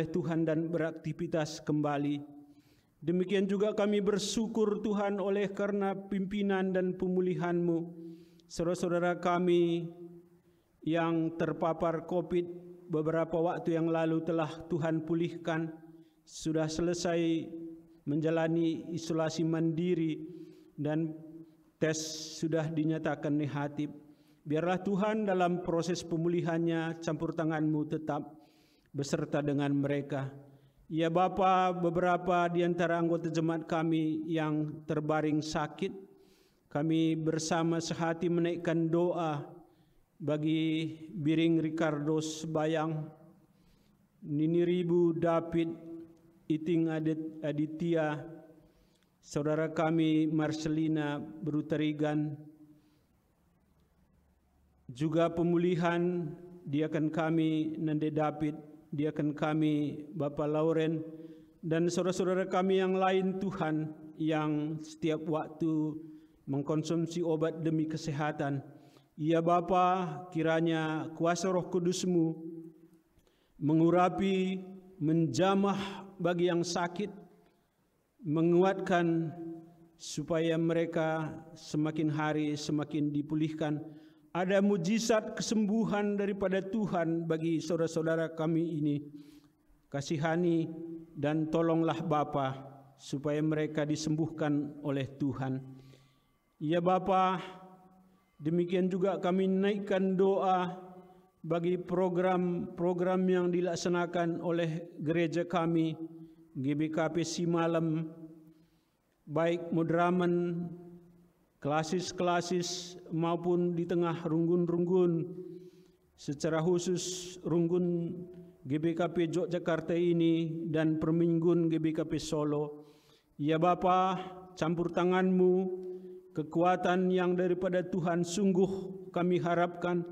Tuhan dan beraktivitas kembali. Demikian juga kami bersyukur Tuhan oleh karena pimpinan dan pemulihan-Mu. Saudara-saudara kami yang terpapar COVID beberapa waktu yang lalu telah Tuhan pulihkan, sudah selesai menjalani isolasi mandiri dan tes sudah dinyatakan negatif. Biarlah Tuhan dalam proses pemulihannya campur tangan-Mu tetap beserta dengan mereka. Ya Bapa, beberapa di antara anggota jemaat kami yang terbaring sakit, kami bersama sehati menaikkan doa bagi Biring Ricardo Sebayang, Nini Ribu David, Iting Aditya, saudara kami Marcelina Brutarigan, juga pemulihan diakan kami Nande David, diakan kami Bapak Lauren, dan saudara-saudara kami yang lain Tuhan yang setiap waktu mengkonsumsi obat demi kesehatan. Ya Bapa, kiranya kuasa Roh Kudus-Mu mengurapi, menjamah bagi yang sakit, menguatkan supaya mereka semakin hari semakin dipulihkan. Ada mujizat kesembuhan daripada Tuhan bagi saudara-saudara kami ini. Kasihani dan tolonglah Bapa supaya mereka disembuhkan oleh Tuhan. Ya Bapa, demikian juga kami naikkan doa bagi program-program yang dilaksanakan oleh gereja kami, GBKP Simalem, baik Mudraman, klasis-klasis maupun di tengah runggun-runggun, secara khusus runggun GBKP Yogyakarta ini dan perminggun GBKP Solo. Ya Bapa, campur tangan-Mu, kekuatan yang daripada Tuhan sungguh kami harapkan,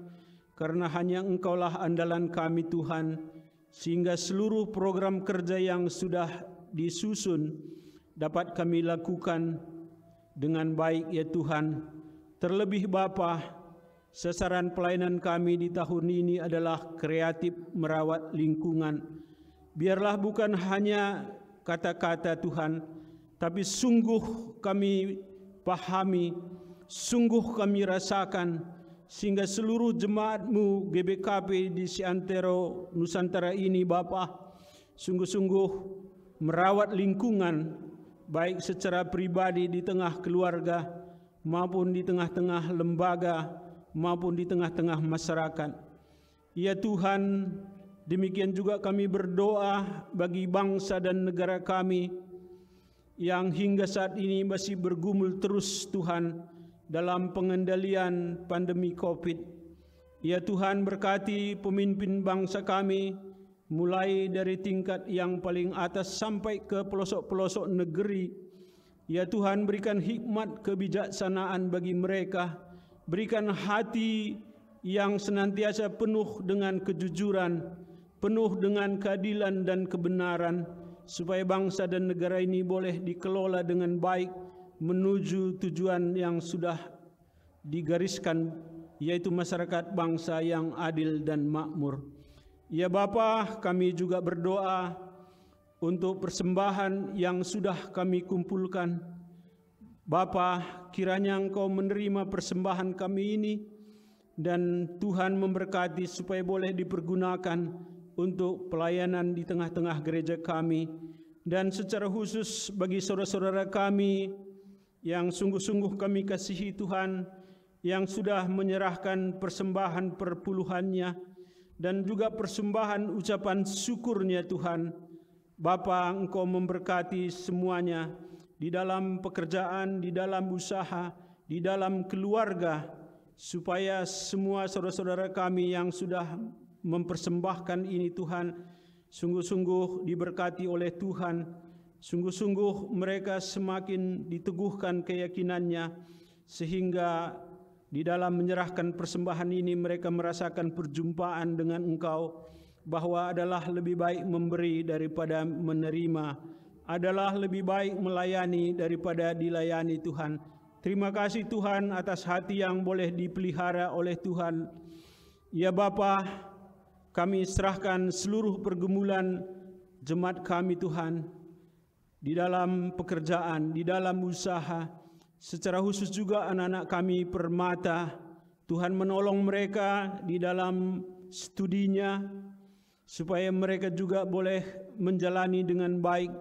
karena hanya Engkaulah andalan kami Tuhan, sehingga seluruh program kerja yang sudah disusun dapat kami lakukan dengan baik ya Tuhan. Terlebih Bapa, sasaran pelayanan kami di tahun ini adalah kreatif merawat lingkungan. Biarlah bukan hanya kata-kata Tuhan, tapi sungguh kami pahami, sungguh kami rasakan, sehingga seluruh jemaat-Mu GBKP di seantero Nusantara ini Bapa, sungguh-sungguh merawat lingkungan, baik secara pribadi di tengah keluarga, maupun di tengah-tengah lembaga, maupun di tengah-tengah masyarakat. Ya Tuhan, demikian juga kami berdoa bagi bangsa dan negara kami yang hingga saat ini masih bergumul terus Tuhan dalam pengendalian pandemi COVID. Ya Tuhan, berkati pemimpin bangsa kami, mulai dari tingkat yang paling atas sampai ke pelosok-pelosok negeri. Ya Tuhan, berikan hikmat kebijaksanaan bagi mereka, berikan hati yang senantiasa penuh dengan kejujuran, penuh dengan keadilan dan kebenaran, supaya bangsa dan negara ini boleh dikelola dengan baik menuju tujuan yang sudah digariskan, yaitu masyarakat bangsa yang adil dan makmur. Ya Bapa, kami juga berdoa untuk persembahan yang sudah kami kumpulkan. Bapa, kiranya Engkau menerima persembahan kami ini, dan Tuhan memberkati supaya boleh dipergunakan untuk pelayanan di tengah-tengah gereja kami, dan secara khusus bagi saudara-saudara kami yang sungguh-sungguh kami kasihi Tuhan, yang sudah menyerahkan persembahan perpuluhannya, dan juga persembahan ucapan syukurnya Tuhan. Bapa, Engkau memberkati semuanya di dalam pekerjaan, di dalam usaha, di dalam keluarga, supaya semua saudara-saudara kami yang sudah mempersembahkan ini Tuhan, sungguh-sungguh diberkati oleh Tuhan, sungguh-sungguh mereka semakin diteguhkan keyakinannya, sehingga di dalam menyerahkan persembahan ini mereka merasakan perjumpaan dengan Engkau, bahwa adalah lebih baik memberi daripada menerima, adalah lebih baik melayani daripada dilayani Tuhan. Terima kasih Tuhan atas hati yang boleh dipelihara oleh Tuhan. Ya Bapa, kami serahkan seluruh pergumulan jemaat kami Tuhan, di dalam pekerjaan, di dalam usaha, secara khusus juga anak-anak kami Permata, Tuhan menolong mereka di dalam studinya, supaya mereka juga boleh menjalani dengan baik.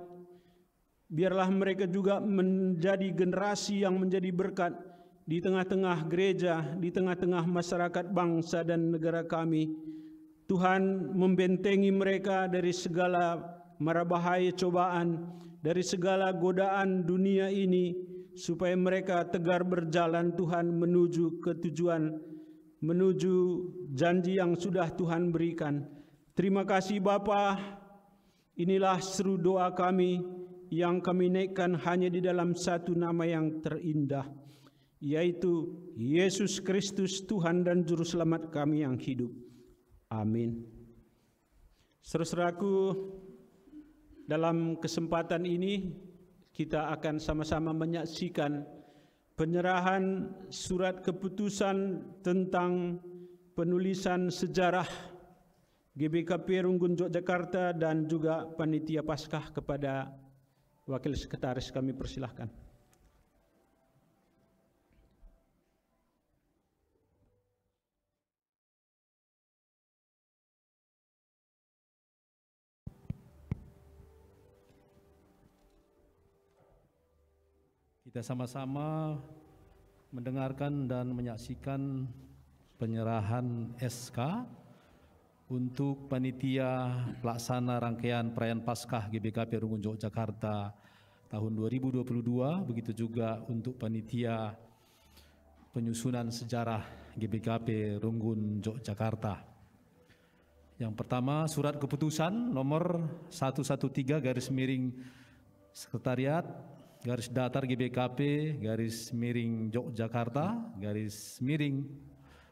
Biarlah mereka juga menjadi generasi yang menjadi berkat di tengah-tengah gereja, di tengah-tengah masyarakat bangsa dan negara kami. Tuhan membentengi mereka dari segala mara bahaya cobaan, dari segala godaan dunia ini, supaya mereka tegar berjalan Tuhan menuju ke tujuan, menuju janji yang sudah Tuhan berikan. Terima kasih Bapa. Inilah seru doa kami yang kami naikkan hanya di dalam satu nama yang terindah, yaitu Yesus Kristus Tuhan dan Juru Selamat kami yang hidup. Amin. Saudara-saudaraku, dalam kesempatan ini kita akan sama-sama menyaksikan penyerahan surat keputusan tentang penulisan sejarah GBKP Runggun Yogyakarta dan juga Panitia Paskah. Kepada Wakil Sekretaris kami persilahkan. Kita sama-sama mendengarkan dan menyaksikan penyerahan SK untuk Panitia Pelaksana Rangkaian Perayaan Paskah GBKP Runggun Yogyakarta tahun 2022, begitu juga untuk Panitia Penyusunan Sejarah GBKP Runggun Yogyakarta. Yang pertama, surat keputusan nomor 113 garis miring Sekretariat garis datar GBKP garis miring Yogyakarta garis miring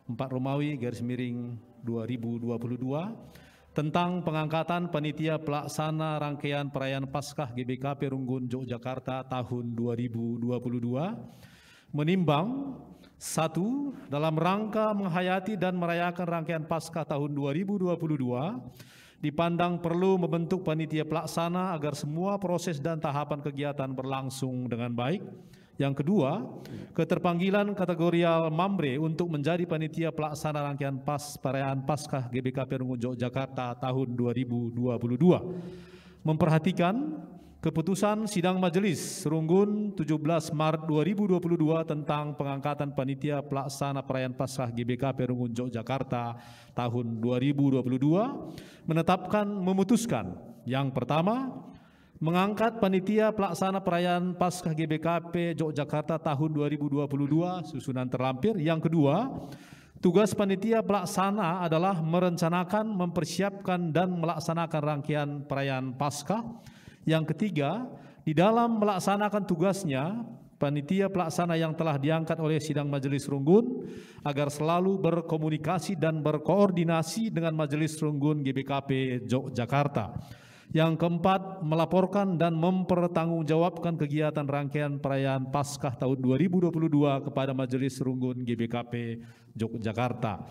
4 Romawi garis miring 2022 tentang pengangkatan Panitia Pelaksana Rangkaian Perayaan Paskah GBKP Runggun Yogyakarta tahun 2022, menimbang: 1. Dalam rangka menghayati dan merayakan rangkaian Paskah tahun 2022, dipandang perlu membentuk panitia pelaksana agar semua proses dan tahapan kegiatan berlangsung dengan baik. Yang kedua, keterpanggilan kategorial Mambre untuk menjadi panitia pelaksana rangkaian perayaan Paskah GBKP Runggun Yogyakarta tahun 2022. Memperhatikan keputusan Sidang Majelis Runggun 17 Maret 2022 tentang pengangkatan panitia pelaksana perayaan Paskah GBKP Runggun Yogyakarta tahun 2022, memutuskan: yang pertama, mengangkat panitia pelaksana perayaan Paskah GBKP Yogyakarta tahun 2022 susunan terlampir. Yang kedua, tugas panitia pelaksana adalah merencanakan, mempersiapkan dan melaksanakan rangkaian perayaan Paskah. Yang ketiga, di dalam melaksanakan tugasnya, panitia pelaksana yang telah diangkat oleh Sidang Majelis Runggun agar selalu berkomunikasi dan berkoordinasi dengan Majelis Runggun GBKP Yogyakarta. Yang keempat, melaporkan dan mempertanggungjawabkan kegiatan rangkaian perayaan Paskah tahun 2022 kepada Majelis Runggun GBKP Yogyakarta.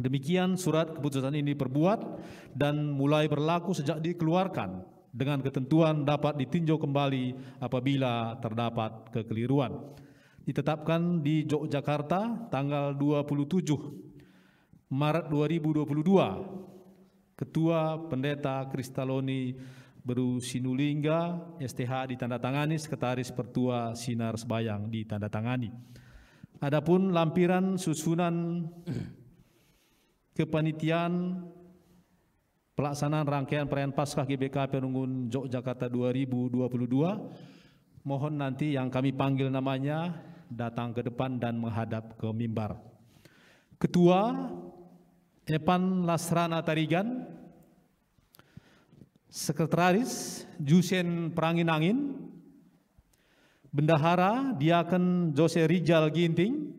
Demikian surat keputusan ini diperbuat dan mulai berlaku sejak dikeluarkan, dengan ketentuan dapat ditinjau kembali apabila terdapat kekeliruan. Ditetapkan di Yogyakarta tanggal 27 Maret 2022. Ketua Pendeta Kristaloni Beru Sinulingga STH ditandatangani, Sekretaris Pertua Sinar Sebayang ditandatangani. Adapun lampiran susunan kepanitiaan pelaksanaan rangkaian perayaan Paskah GBKP Runggun Yogyakarta 2022, mohon nanti yang kami panggil namanya datang ke depan dan menghadap ke mimbar. Ketua Epan Lasrana Tarigan, Sekretaris Jusen Peranginangin, Bendahara Diaken Jose Rijal Ginting,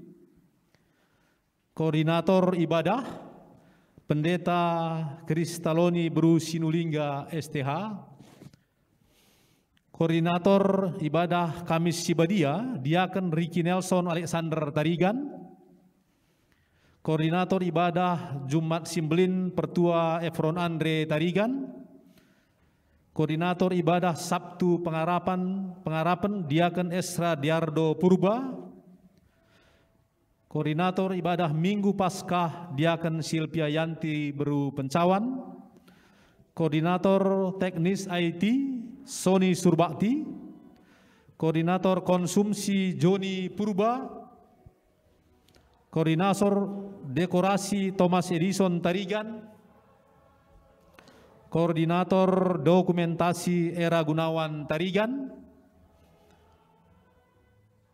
Koordinator Ibadah Pendeta Kristaloni Beru Sinulingga STH, Koordinator Ibadah Kamis Sibadia Diaken Ricky Nelson Alexander Tarigan, Koordinator Ibadah Jumat Simbelin Pertua Efron Andre Tarigan, Koordinator Ibadah Sabtu Pengharapan Diaken Esra Diardo Purba. Koordinator Ibadah Minggu Paskah Diaken Silvia Yanti Beru Pencawan. Koordinator Teknis IT Sony Surbakti. Koordinator Konsumsi Joni Purba. Koordinator Dekorasi Thomas Edison Tarigan. Koordinator Dokumentasi Era Gunawan Tarigan.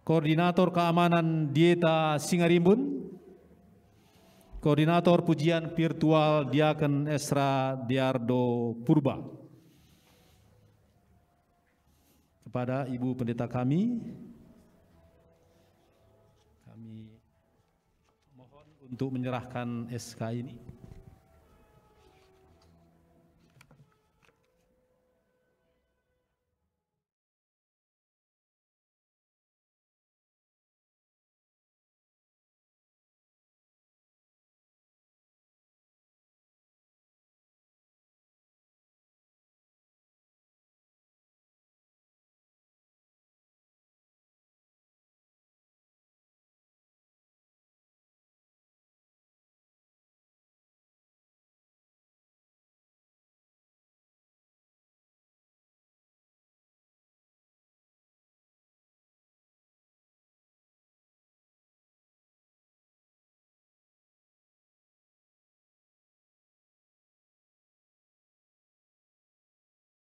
Koordinator Keamanan Dieta Singarimbun. Koordinator Pujian Virtual Diaken Esra Diardo Purba. Kepada Ibu Pendeta kami mohon untuk menyerahkan SK ini.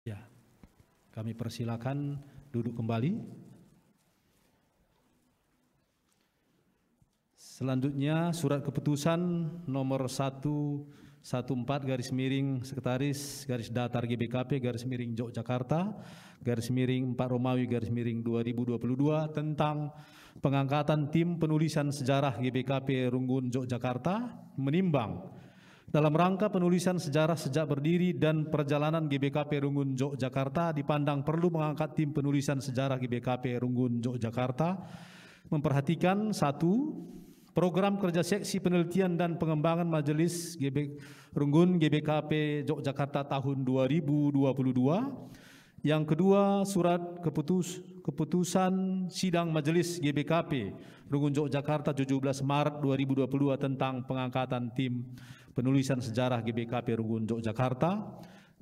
Ya, kami persilakan duduk kembali. Selanjutnya surat keputusan nomor 114 Sekretaris Datar GBKP Yogyakarta _4 Romawi _2022 tentang pengangkatan tim penulisan sejarah GBKP Runggun Yogyakarta menimbang dalam rangka penulisan sejarah sejak berdiri dan perjalanan GBKP Runggun Yogyakarta dipandang perlu mengangkat tim penulisan sejarah GBKP Runggun Yogyakarta memperhatikan satu, program kerja seksi penelitian dan pengembangan Majelis Runggun GBKP Yogyakarta tahun 2022. Yang kedua, surat keputusan sidang Majelis GBKP Runggun Yogyakarta 17 Maret 2022 tentang pengangkatan tim penulisan sejarah GBKP Runggun Yogyakarta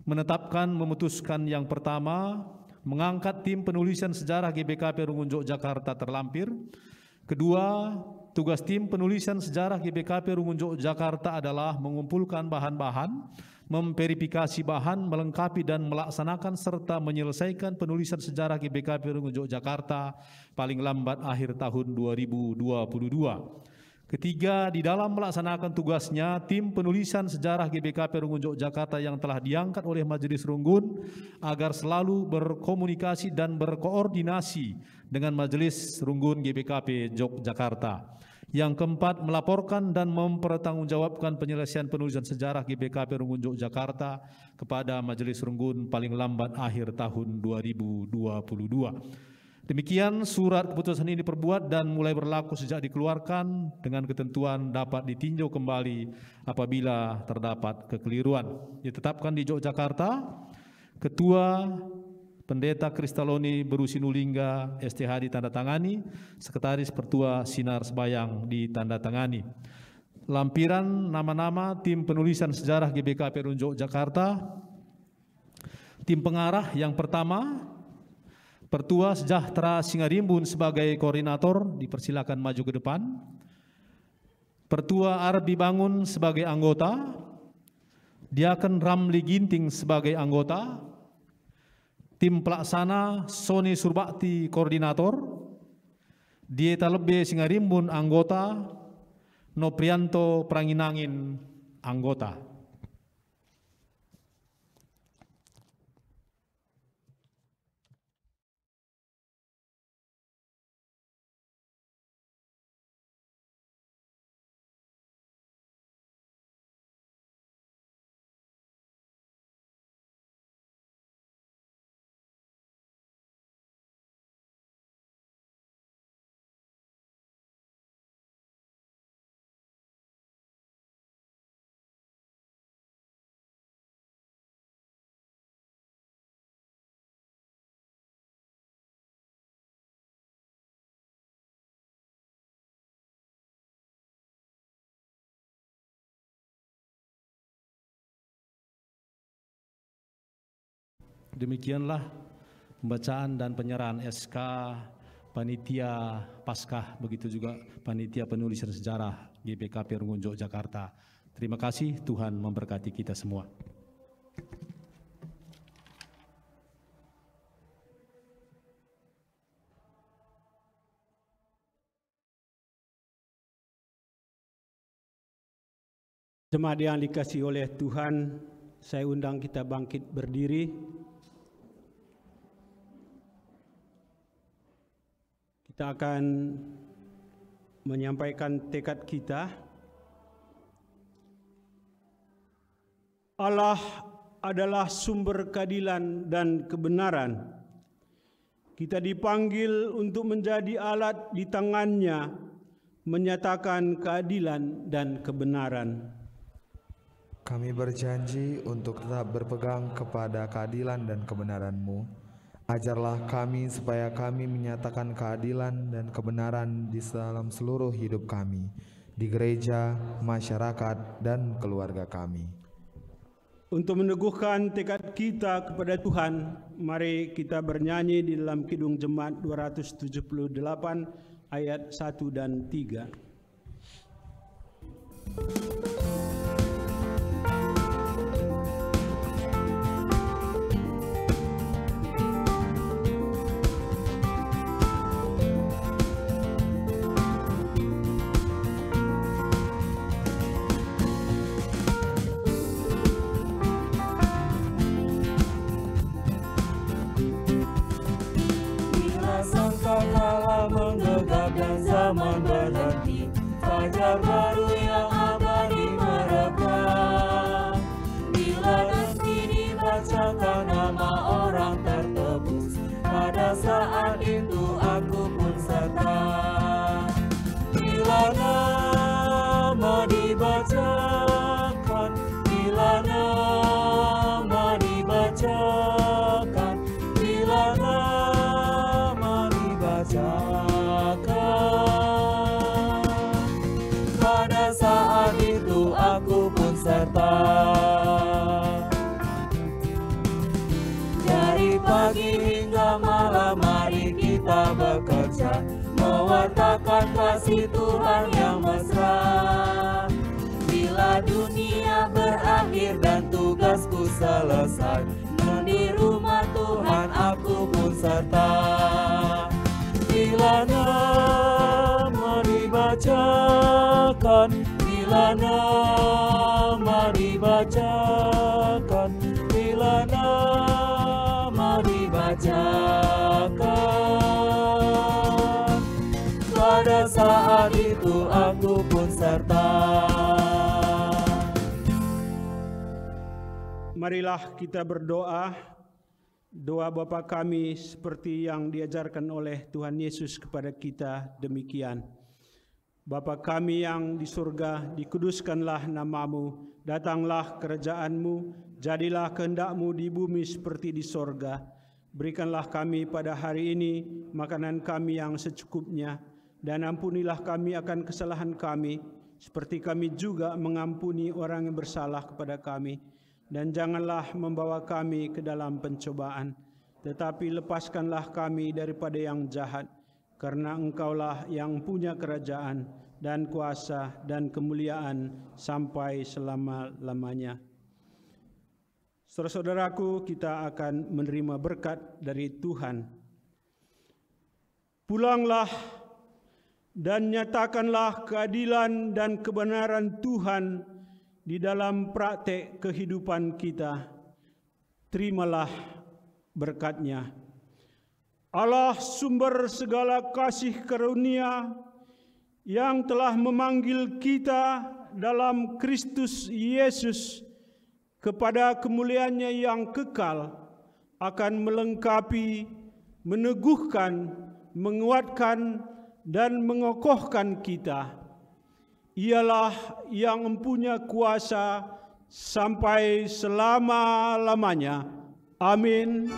memutuskan yang pertama, mengangkat tim penulisan sejarah GBKP Runggun Yogyakarta terlampir. Kedua, tugas tim penulisan sejarah GBKP Runggun Yogyakarta adalah mengumpulkan bahan-bahan, memverifikasi bahan, melengkapi dan melaksanakan serta menyelesaikan penulisan sejarah GBKP Runggun Yogyakarta paling lambat akhir tahun 2022. Ketiga, di dalam melaksanakan tugasnya, tim penulisan sejarah GBKP Runggun Yogyakarta yang telah diangkat oleh Majelis Runggun agar selalu berkomunikasi dan berkoordinasi dengan Majelis Runggun GBKP Yogyakarta. Yang keempat, melaporkan dan mempertanggungjawabkan penyelesaian penulisan sejarah GBKP Runggun Yogyakarta kepada Majelis Runggun paling lambat akhir tahun 2022. Demikian surat keputusan ini diperbuat dan mulai berlaku sejak dikeluarkan dengan ketentuan dapat ditinjau kembali apabila terdapat kekeliruan. Ditetapkan di Yogyakarta, Ketua Pendeta Kristaloni Berusinulingga STH ditandatangani, Sekretaris Pertua Sinar Sebayang ditandatangani. Lampiran nama-nama tim penulisan sejarah GBKP Runggun Yogyakarta. Tim pengarah yang pertama, Pertua Sejahtera Singarimbun sebagai koordinator, dipersilakan maju ke depan. Pertua Arbi Bangun sebagai anggota, Diaken Ramli Ginting sebagai anggota, tim pelaksana Sony Surbakti koordinator, Dieta Lebe Singarimbun anggota, Noprianto Pranginangin anggota. demikianlah pembacaan dan penyerahan SK Panitia Paskah, begitu juga Panitia Penulisan Sejarah GBKP Runggun Yogyakarta. Terima kasih, Tuhan memberkati kita semua. Jemaat yang dikasihi oleh Tuhan, saya undang kita bangkit berdiri. Kita akan menyampaikan tekad kita. Allah adalah sumber keadilan dan kebenaran. Kita dipanggil untuk menjadi alat di tangannya, menyatakan keadilan dan kebenaran. Kami berjanji untuk tetap berpegang kepada keadilan dan kebenaran-Mu. Ajarlah kami supaya kami menyatakan keadilan dan kebenaran di dalam seluruh hidup kami, di gereja, masyarakat, dan keluarga kami. Untuk meneguhkan tekad kita kepada Tuhan, mari kita bernyanyi di dalam Kidung Jemaat 278 ayat 1 dan 3. Zaman berhenti, fajar baru yang abadi merekam. Bila nanti dibacakan nama orang tertebus, pada saat itu aku pun serta. Bila nama dibacakan, bila nama dibacakan, bila nama dibacakan, pada saat itu aku pun serta. Dari pagi hingga malam mari kita bekerja, mewartakan kasih Tuhan yang mesra. Bila dunia berakhir dan tugasku selesai, di rumah Tuhan aku pun serta. Bila nama dibacakan, bila nama dibacakan, bila nama dibacakan, pada saat itu aku pun serta. Marilah kita berdoa. Doa Bapa kami seperti yang diajarkan oleh Tuhan Yesus kepada kita demikian. Bapa kami yang di surga, dikuduskanlah nama-Mu, datanglah kerajaan-Mu, jadilah kehendak-Mu di bumi seperti di sorga. Berikanlah kami pada hari ini makanan kami yang secukupnya, dan ampunilah kami akan kesalahan kami, seperti kami juga mengampuni orang yang bersalah kepada kami. Dan janganlah membawa kami ke dalam pencobaan, tetapi lepaskanlah kami daripada yang jahat, karena Engkaulah yang punya kerajaan dan kuasa dan kemuliaan sampai selama-lamanya. Saudara-saudaraku, kita akan menerima berkat dari Tuhan. Pulanglah dan nyatakanlah keadilan dan kebenaran Tuhan di dalam praktek kehidupan kita. Terimalah berkat-Nya. Allah sumber segala kasih karunia yang telah memanggil kita dalam Kristus Yesus kepada kemuliaan-Nya yang kekal, akan melengkapi, meneguhkan, menguatkan, dan mengokohkan kita. Ialah yang mempunyai kuasa sampai selama-lamanya. Amin.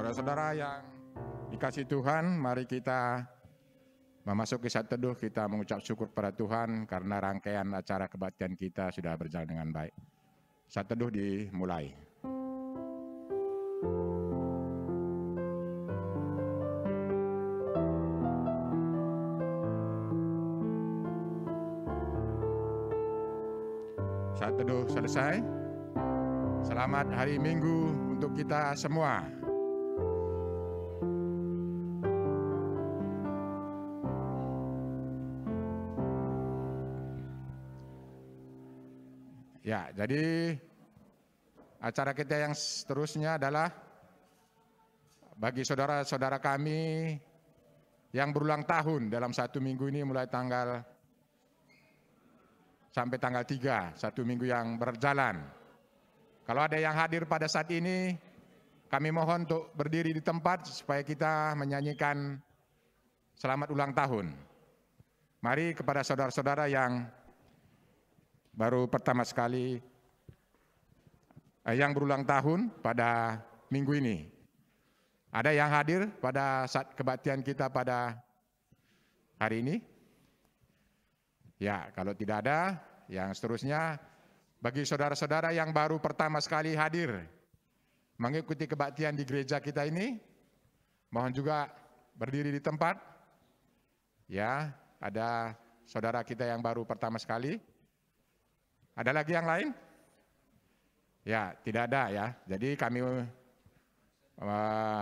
Saudara-saudara yang dikasihi Tuhan, mari kita memasuki saat teduh, kita mengucap syukur pada Tuhan karena rangkaian acara kebaktian kita sudah berjalan dengan baik. Saat teduh dimulai. Saat teduh selesai. Selamat hari Minggu untuk kita semua. Ya, jadi acara kita yang seterusnya adalah bagi saudara-saudara kami yang berulang tahun dalam 1 minggu ini mulai tanggal sampai tanggal 3, 1 minggu yang berjalan. Kalau ada yang hadir pada saat ini, kami mohon untuk berdiri di tempat supaya kita menyanyikan selamat ulang tahun. Mari kepada saudara-saudara yang baru pertama sekali yang berulang tahun pada minggu ini. Ada yang hadir pada saat kebaktian kita pada hari ini? Ya, kalau tidak ada, yang seterusnya bagi saudara-saudara yang baru pertama sekali hadir mengikuti kebaktian di gereja kita ini, mohon juga berdiri di tempat. Ya, ada saudara kita yang baru pertama sekali. Ada lagi yang lain? Ya, tidak ada ya. Jadi kami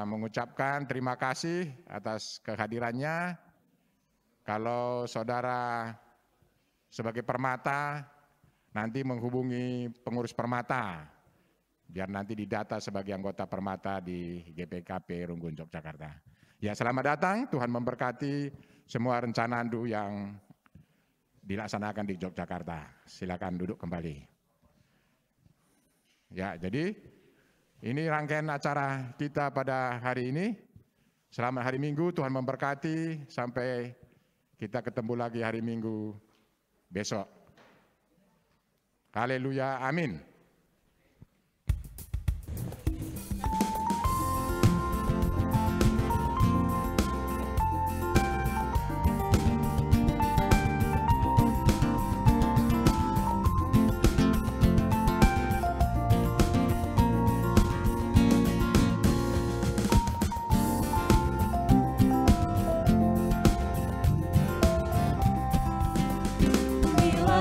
mengucapkan terima kasih atas kehadirannya. Kalau saudara sebagai permata, nanti menghubungi pengurus permata, biar nanti didata sebagai anggota permata di GPKP Runggun Yogyakarta. Ya, selamat datang, Tuhan memberkati semua rencana Andu yang dilaksanakan di Yogyakarta. Silakan duduk kembali. Ya, jadi ini rangkaian acara kita pada hari ini. Selamat hari Minggu, Tuhan memberkati, sampai kita ketemu lagi hari Minggu besok. Haleluya, amin.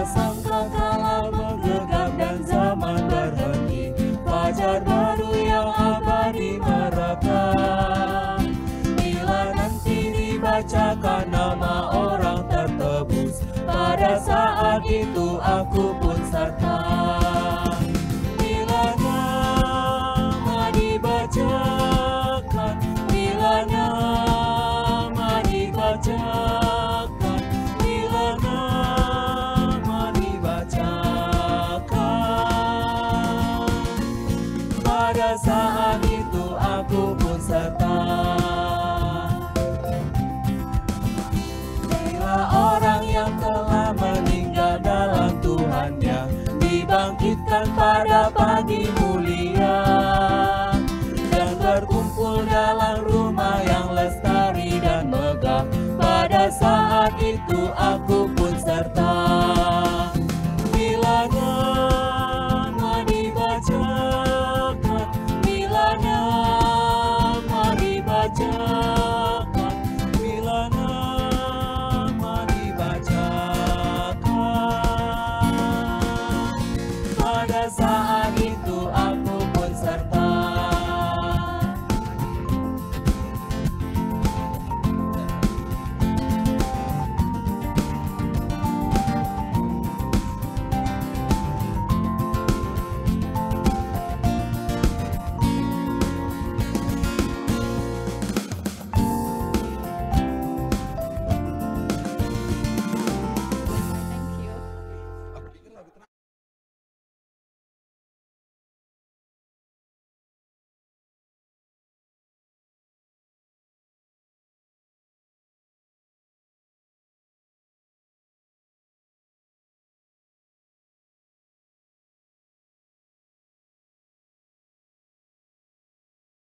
Sangkakala menggegap dan zaman berhenti, fajar baru yang abadi merekam. Bila nanti dibacakan nama orang tertebus, pada saat itu aku pun serta. Bila nama dibacakan, bila nama dibacakan, bila pada saat itu aku pun serta. Bila orang yang telah meninggal dalam Tuhannya dibangkitkan pada pagi mulia dan berkumpul dalam rumah yang lestari dan megah, pada saat itu aku pun serta. Bila nama dibacakan, bila nama dibacakan,